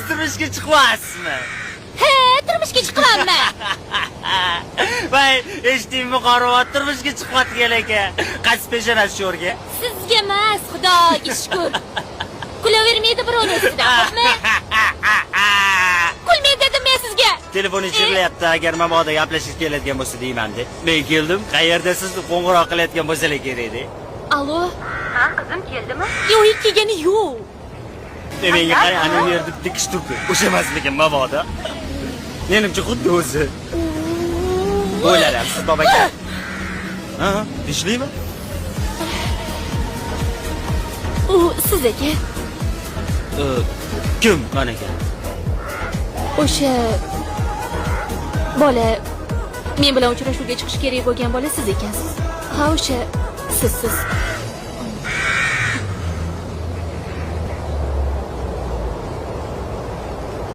turmushga chiqyapsizmi? He, turmushga chiqamanmi? Voy, eshitdingmi, qoravoy turmushga chiqyapti ekan. Qaysi peshonasi sho'rga? Sizga emas, Xudoga shukr. Kulavermaydi birovni ustidan, xo'pmi? Kulmay dedim men sizga. Telefon o'chirilyapti, agar mabodo gaplashib keladigan bo'lsa deyman-de. Men keldim, qayerda sizni qo'ng'iroq qilayotgan bo'lsalar kerak-de. Alo? Ha, qizim keldimi? Yo'q, kelgani yo'q. Menga qarang, ana bu yerda tikish turibdi. O'sha emasmikan mabodo? Menimcha xuddi o'zi. O'ylaramsiz, bobaka. Ha, ishlaymi? U siz aka. Kim mana ekan? O'sha bola men bilan uchrashuvga chiqish kerak bo'lgan bola siz ekansiz. Ha, o'sha siz.